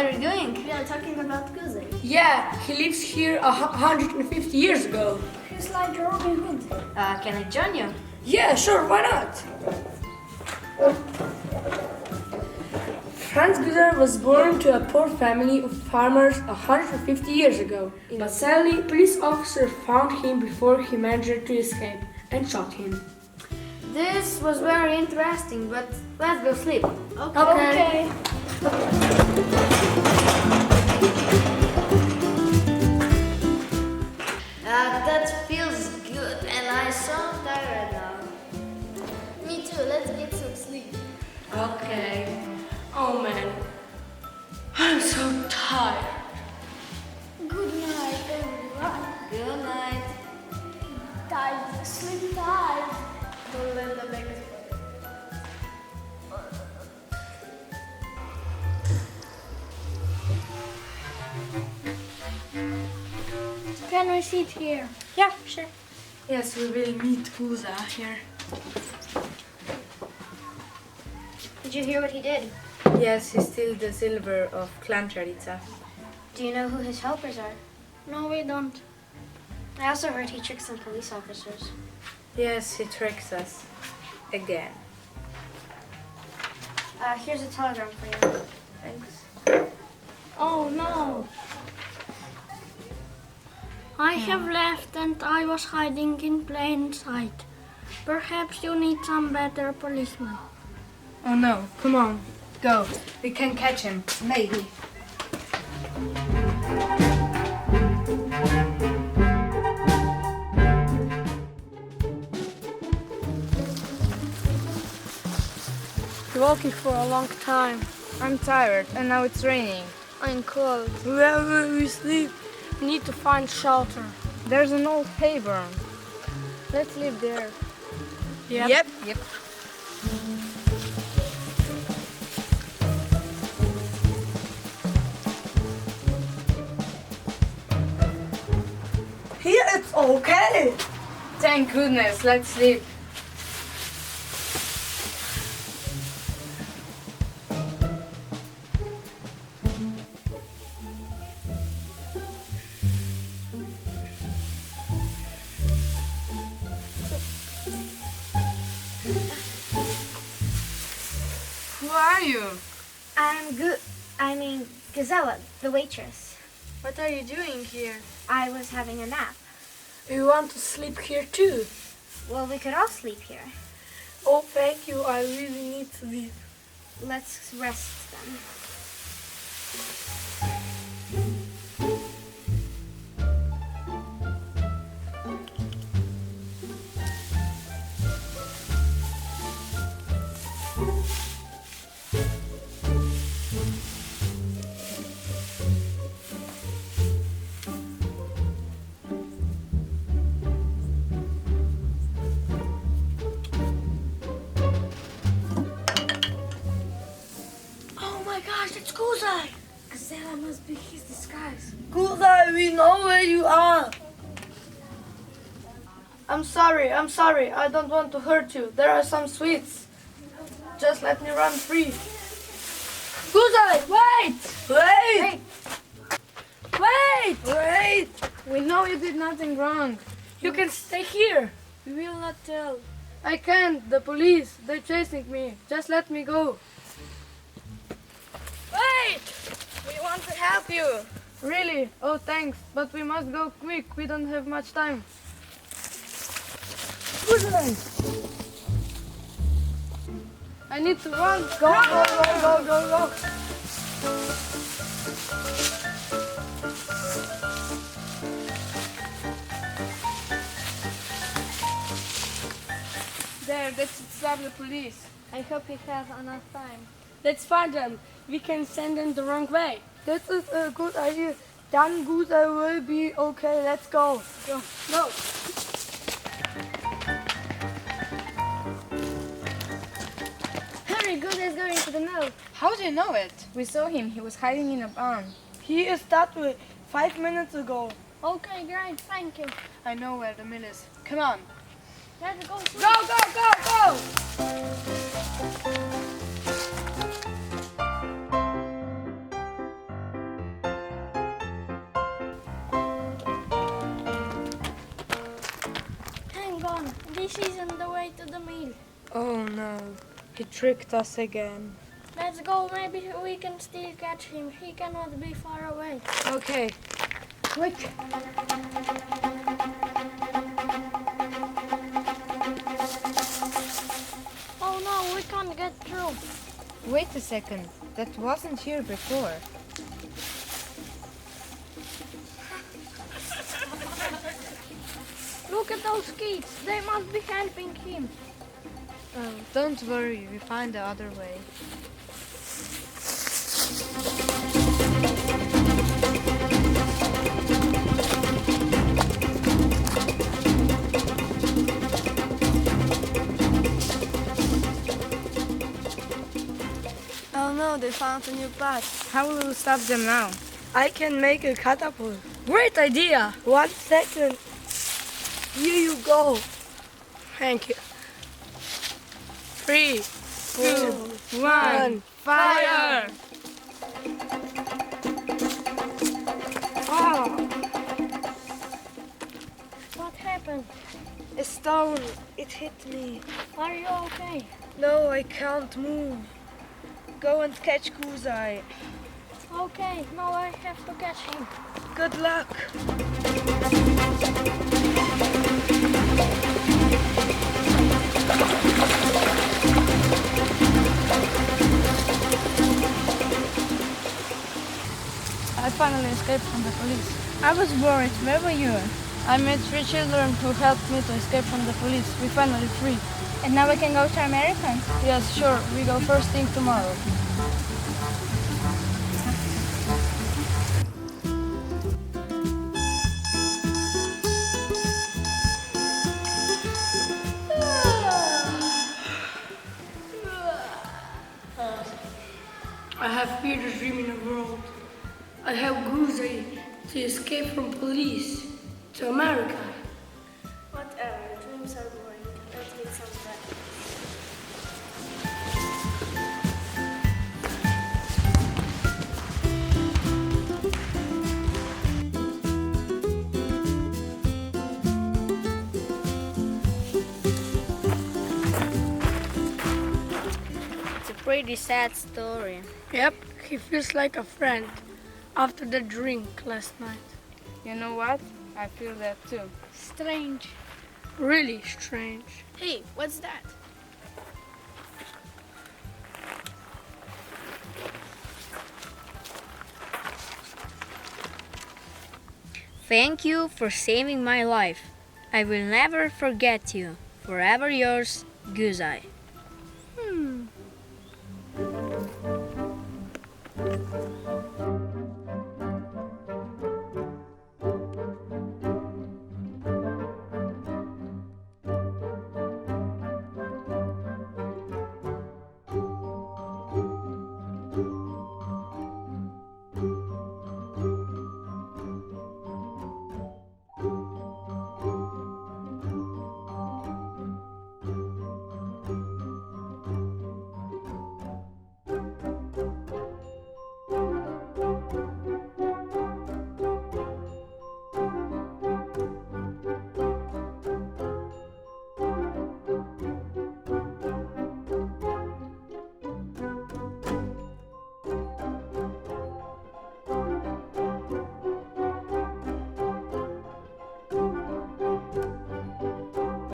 are you doing? We are talking about Guzaj. Yeah, he lives here 150 years ago. He's like Robin Hood. Can I join you? Yeah, sure, why not? Franz Guzaj was born to a poor family of farmers 150 years ago. But sadly, police officers found him before he managed to escape and shot him. This was very interesting, but let's go sleep. Okay. That feels good and I'm so tired now. Me too. Let's get some sleep. Okay. Oh man, I'm so tired. Good night, everyone. Good night. Tight. Sleep tight. Don't let the legs Can we sit here? Yeah, sure. Yes, we will meet Guzaj here. Did you hear what he did? Yes, he steals the silver of Clan Charica. Do you know who his helpers are? No, we don't. I also heard he tricks some police officers. Yes, he tricks us. Again. Here's a telegram for you. Thanks. Oh no. I have left and I was hiding in plain sight. Perhaps you need some better policeman. Oh no, come on. Go. We can catch him. Maybe. We're walking for a long time. I'm tired and now it's raining. I'm cold. Where will we sleep? We need to find shelter. There's an old hay barn. Let's live there. Yep. Here it's okay. Thank goodness, let's sleep. Who are you? I'm Gazella, the waitress. What are you doing here? I was having a nap. We want to sleep here too. Well, we could all sleep here. Oh, thank you. I really need to sleep. Let's rest then. Oh my gosh, it's Guzaj. Gazella must be his disguise. Guzaj, we know where you are. I'm sorry. I don't want to hurt you. There are some sweets. Just let me run free. Guzaj, wait! Wait! We know you did nothing wrong. You can stay here. We will not tell. I can't. The police, they're chasing me. Just let me go. Wait! We want to help you. Really? Oh, thanks. But we must go quick. We don't have much time. Guzaj! I need to run. Go. There, that should stop the police. I hope he has enough time. Let's find them. We can send them the wrong way. This is a good idea. Then Guzaj will be okay. Let's go. Go. Hurry, Guzaj is going to the mill. How do you know it? We saw him. He was hiding in a barn. He is that way 5 minutes ago. Okay, great, thank you. I know where the mill is. Come on. Let's go. Go! police is on the way to the mill. Oh no, he tricked us again. Let's go, maybe we can still catch him. He cannot be far away. Okay, quick. Oh no, we can't get through. Wait a second, that wasn't here before. Look at those kids. They must be helping him. Oh, don't worry, we find the other way. Oh no, they found a new path. How will we stop them now? I can make a catapult. Great idea! 1 second. Here you go. Thank you. 3, 2, 1, fire! Oh, What happened? a stone. It hit me. Are you okay? No, I can't move. Go and catch Guzaj. Okay, now I have to catch him. Good luck. I finally escaped from the police. I was worried, where were you? I met 3 children who helped me to escape from the police. We finally free. And now we can go to America? Yes, sure. We go first thing tomorrow. I have Peter's dream in the world. I have Guzaj to escape from police to America. Whatever, dreams are boring. Let's meet some friends. It's a pretty sad story. Yep, he feels like a friend after the drink last night. You know what? I feel that too. Strange. Really strange. Hey, what's that? Thank you for saving my life. I will never forget you. Forever yours, Guzaj.